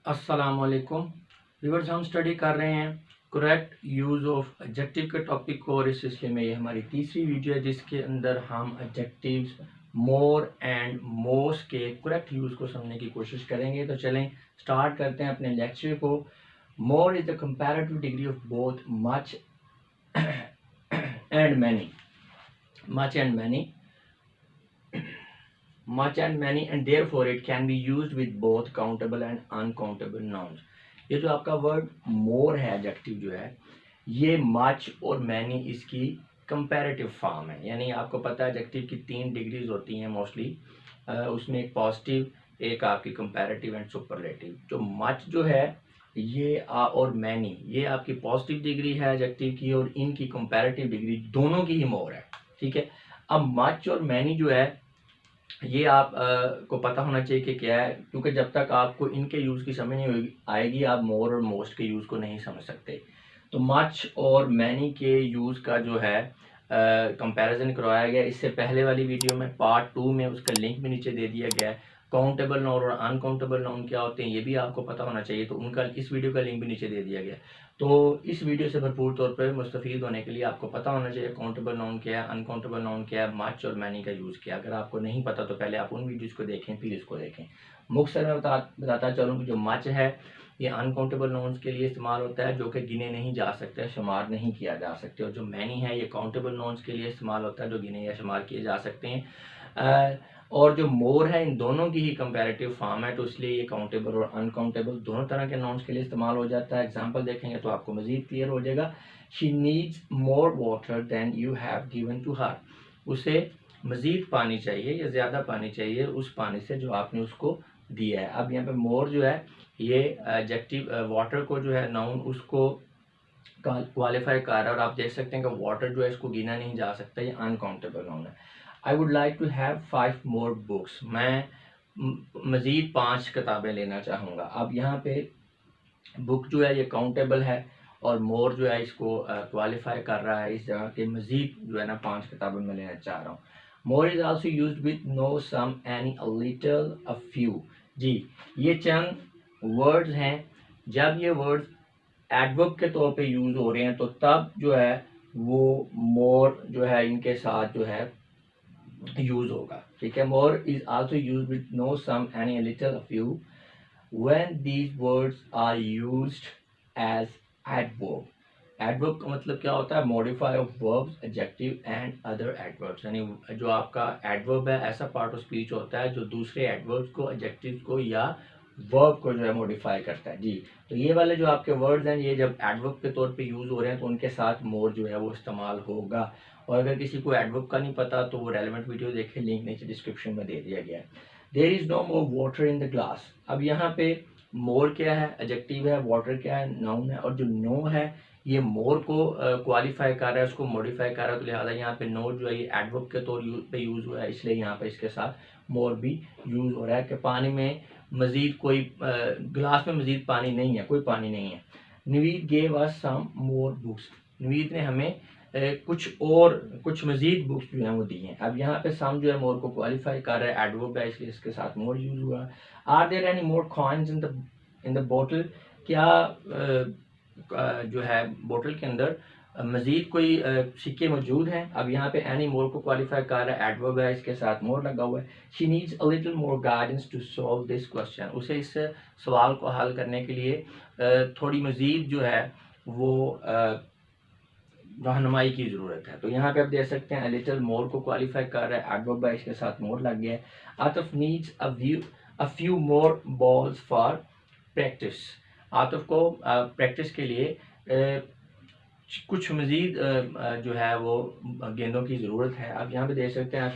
अस्सलामुअलैकुम व्यूअर्स, हम स्टडी कर रहे हैं करेक्ट यूज़ ऑफ एडजेक्टिव के टॉपिक को, और इस सिलसिले में ये हमारी तीसरी वीडियो है जिसके अंदर हम एडजेक्टिव्स मोर एंड मोस्ट के करेक्ट यूज़ को समझने की कोशिश करेंगे। तो चलें स्टार्ट करते हैं अपने लेक्चर को। मोर is the comparative degree of both much and many. Much and many, much and many, and therefore it can be used with both countable and uncountable nouns। ये जो आपका वर्ड मोर है, एडजेक्टिव जो है, ये मच और many इसकी comparative form है। यानी आपको पता है एडजेक्टिव की 3 डिग्रीज होती हैं मोस्टली, उसमें एक पॉजिटिव, एक आपकी कंपैरेटिव एंड सुपरलेटिव। जो मच जो है ये और मैनी, ये आपकी पॉजिटिव डिग्री है एडजेक्टिव की, और इनकी कंपैरेटिव डिग्री दोनों की ही मोर है। ठीक है, अब मच और मैनी जो है ये आप को पता होना चाहिए कि क्या है, क्योंकि जब तक आपको इनके यूज़ की समझ नहीं आएगी आप मोर और मोस्ट के यूज़ को नहीं समझ सकते। तो मच और मैनी के यूज़ का जो है कंपैरिजन करवाया गया। इससे पहले वाली वीडियो में पार्ट 2 में उसका लिंक भी नीचे दे दिया गया है। काउंटेबल नाउन और अनकाउंटेबल नाउन क्या होते हैं ये भी आपको पता होना चाहिए, तो उनका इस वीडियो का लिंक भी नीचे दे दिया गया है। तो इस वीडियो से भरपूर तौर पर मुस्तफ़ीद होने के लिए आपको पता होना चाहिए काउंटेबल नाउन क्या है, अनकाउंटेबल नाउन क्या है, मच और मैनी का यूज़ क्या है। अगर आपको नहीं पता तो पहले आप उन वीडियोज़ को देखें फिर इसको देखें। मुख्तसर मैं बताता चलूँ कि जो मच है ये अनकाउंटेबल नाउन्स के लिए इस्तेमाल होता है जो कि गिने नहीं जा सकते, शुमार नहीं किया जा सकते। और जो मैनी है ये काउंटेबल नाउन्स के लिए इस्तेमाल होता है जो गिने या शुमार किए जा सकते हैं। और जो मोर है इन दोनों की ही कंपैरेटिव फॉर्म है, तो इसलिए ये काउंटेबल और अनकाउंटेबल दोनों तरह के नाउन्स के लिए इस्तेमाल हो जाता है। एग्जांपल देखेंगे तो आपको मज़ीद क्लियर हो जाएगा। She needs more water than you have given to her. उसे मज़ीद पानी चाहिए या ज़्यादा पानी चाहिए उस पानी से जो आपने उसको दिया है। अब यहाँ पे मोर जो है ये एडजेक्टिव वाटर को जो है नाउन उसको क्वालिफाई कर रहा है, और आप देख सकते हैं कि वाटर जो है इसको गिना नहीं जा सकता, ये अनकाउंटेबल नाउन है। I would like to have 5 more books. मैं मज़ीद 5 किताबें लेना चाहूँगा। अब यहाँ पे बुक जो है ये काउंटेबल है और मोर जो है इसको क्वालिफाई कर रहा है इस जगह के मज़ीद जो है ना 5 किताबें मैं लेना चाह रहा हूँ। More is also used with no, some, any, a little, a few. जी, ये चंद वर्ड्स हैं। जब ये वर्ड्स एडवर्ब के तौर पे यूज़ हो रहे हैं तो तब जो है वो मोर जो है इनके साथ जो है यूज़ होगा। ठीक है, more is also use with no, some, any, little, a few when these words are used as adverb। adverb का मतलब क्या होता है? modify of verbs, adjective and other adverbs। यानी जो आपका adverb है ऐसा part of speech होता है जो दूसरे adverbs को, adjectives को या verb को जो है modify करता है। जी, तो ये वाले जो आपके words हैं ये जब adverb के तौर पे यूज़ हो रहे हैं तो उनके साथ more जो है वो इस्तेमाल होगा। और अगर किसी को adverb का नहीं पता तो वो relevant वीडियो देखें, लिंक नीचे डिस्क्रिप्शन में दे दिया गया है। There is no more water in the glass. अब यहाँ पे मोर क्या है? एडजेक्टिव है। वाटर क्या है? नाउन है। और जो नो है ये मोर को क्वालिफाई कर रहा है, उसको मॉडिफाई कर रहा है, तो लिहाजा यहाँ पे नो जो है ये एडवर्ब के तौर पे यूज़ हुआ है, इसलिए यहाँ पे इसके साथ मोर भी यूज़ हो रहा है कि पानी में मज़ीद कोई गिलास में मज़ीद पानी नहीं है, कोई पानी नहीं है। नवीद गेव अस सम मोर बुक्स। नवीद ने हमें कुछ मज़ीद बुक्स जो हैं वो दी हैं। अब यहाँ पे सम जो है मोर को क्वालिफाई कर रहा है, एडवर्ब है, इसलिए इसके साथ मोर यूज़ हुआ। Are there any more coins in the बोतल। क्या जो है बोतल के अंदर मज़ीद कोई सिक्के मौजूद हैं? अब यहाँ पे एनी मोर को क्वालिफाई कर रहा है, एडवर्ब है, इसके साथ मोर लगा हुआ है। She needs a little more guidance to solve this question. उसे इस सवाल को हल करने के लिए थोड़ी मज़ीद जो है वो रहनुमाई की ज़रूरत है। तो यहाँ पे आप देख सकते हैं लिटिल मोर को क्वालिफाई कर रहा है, एडवर्ब है, इसके साथ मोर लग गया है। Atif needs a few more balls for practice. Atif को प्रैक्टिस के लिए कुछ मज़ीद जो है वो गेंदों की ज़रूरत है। अब यहाँ पे देख सकते हैं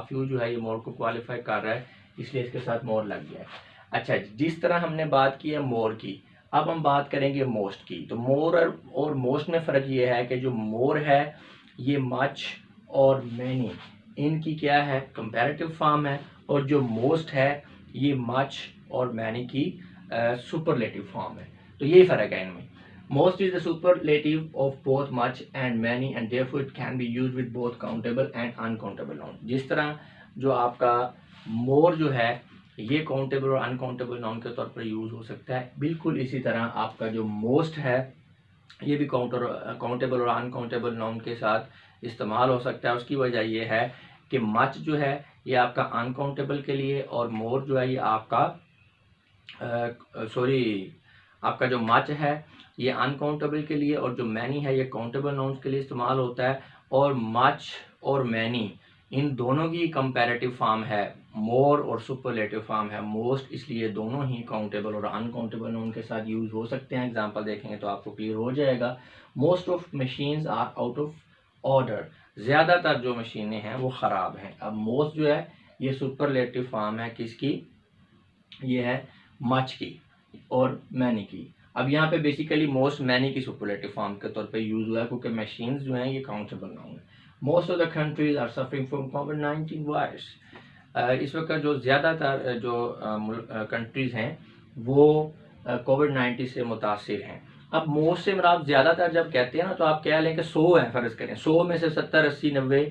फ्यू जो है ये मोर को क्वालिफाई कर रहा है, इसलिए इसके साथ मोर लग गया है। अच्छा, जिस तरह हमने बात की है मोर की, अब हम बात करेंगे मोस्ट की। तो मोर और मोस्ट में फ़र्क ये है कि जो मोर है ये मच और मैनी इनकी क्या है? कंपैरेटिव फॉर्म है, और जो मोस्ट है ये मच और मैनी की सुपरलेटिव फॉर्म है। तो यही फ़र्क है इनमें। Most is the superlative of both much and many, and therefore it can be used with both countable and uncountable noun। जिस तरह जो आपका more जो है ये काउंटेबल और अनकाउंटेबल नाउन के तौर पर यूज़ हो सकता है। बिल्कुल इसी तरह आपका जो मोस्ट है ये भी काउंटेबल और अनकाउंटेबल नाउन के साथ इस्तेमाल हो सकता है। उसकी वजह ये है कि मच जो है ये आपका अनकाउंटेबल के लिए और मोर जो है ये आपका आपका जो मच है ये अनकाउंटेबल के लिए और जो मैनी है ये काउंटेबल नाउन्स के लिए इस्तेमाल होता है। और मच और मैनी इन दोनों की कंपैरेटिव फॉर्म है, मोर और सुपरलेटिव फॉर्म है मोस्ट, इसलिए दोनों ही काउंटेबल और अनकाउंटेबल नाउन के साथ यूज़ हो सकते हैं। एग्जांपल देखेंगे तो आपको क्लियर हो जाएगा। Most of machines are out of order, ज़्यादातर जो मशीनें हैं वो ख़राब हैं। अब मोस्ट जो है ये सुपरलेटिव फॉर्म है किसकी, ये है मच की और मैनी की। अब यहाँ पे बेसिकली मोस्ट मैनी की सुपरलेटिव फॉर्म के तौर पे यूज़ हुआ है क्योंकि मशीन्स जो हैं ये काउंटेबल नाउन है। Most of the countries are suffering from कोविड-19 वायरस। इस वक्त जो ज़्यादातर जो कंट्रीज़ हैं वो कोविड-19 से मुतासिर हैं। अब मोस्ट से मुराद ज़्यादातर जब कहते हैं ना तो आप कह लें कि 100 हैं, फ़र्ज़ करें 100 में से 70, 80, 90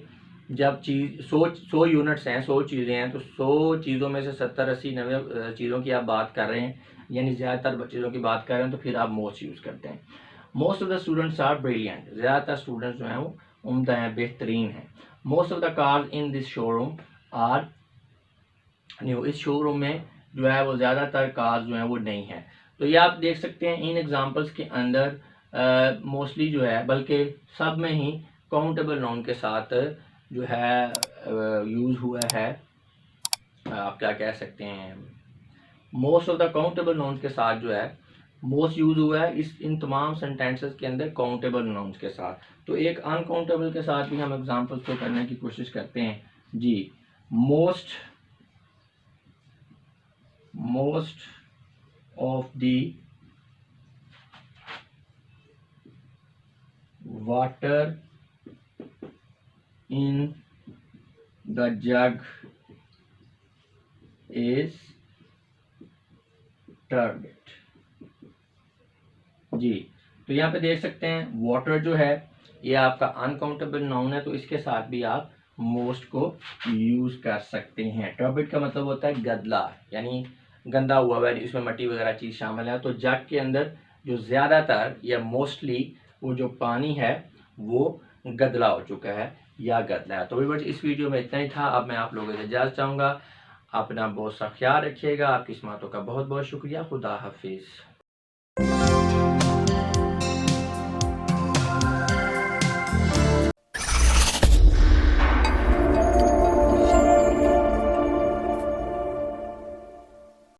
जब चीज़ 100 यूनिट्स हैं, 100 चीज़ें हैं, तो 100 चीज़ों में से 70, 80, 90 चीज़ों की आप बात कर रहे हैं, यानी ज़्यादातर चीज़ों की बात कर रहे हैं, तो फिर आप मोस्ट यूज़ करते हैं। Most of the students are brilliant, ज़्यादातर स्टूडेंट्स जो हैं वो उम्दा हैं, बेहतरीन हैं। Most of the cars in this showroom are new, इस शोरूम में जो है वो ज़्यादातर कार्स जो हैं वो नहीं हैं। तो ये आप देख सकते हैं इन एग्जांपल्स के अंदर मोस्टली जो है, बल्कि सब में ही काउंटेबल नाउन के साथ जो है यूज़ हुआ है। आप क्या कह सकते हैं, most of the countable nouns के साथ जो है मोस्ट यूज़ हुआ है इस इन तमाम सेंटेंसेस के अंदर काउंटेबल नाउन्स के साथ। तो एक अनकाउंटेबल के साथ भी हम एग्जांपल्स को करने की कोशिश करते हैं जी। Most of the water in the jug is turbid जी। तो यहाँ पे देख सकते हैं वाटर जो है ये आपका अनकाउंटेबल नाउन है, तो इसके साथ भी आप मोस्ट को यूज कर सकते हैं। टर्बिड का मतलब होता है गदला, यानी गंदा हुआ है, इसमें मट्टी वगैरह चीज शामिल है। तो जग के अंदर जो ज्यादातर या मोस्टली वो जो पानी है वो गदला हो चुका है या गदला है। तो व्यूअर्स इस वीडियो में इतना ही था। अब मैं आप लोगों से इजाजत चाहूँगा। अपना बहुत सा ख्याल रखिएगा। आपकी हिम्मतों का बहुत बहुत शुक्रिया। खुदा हाफिज।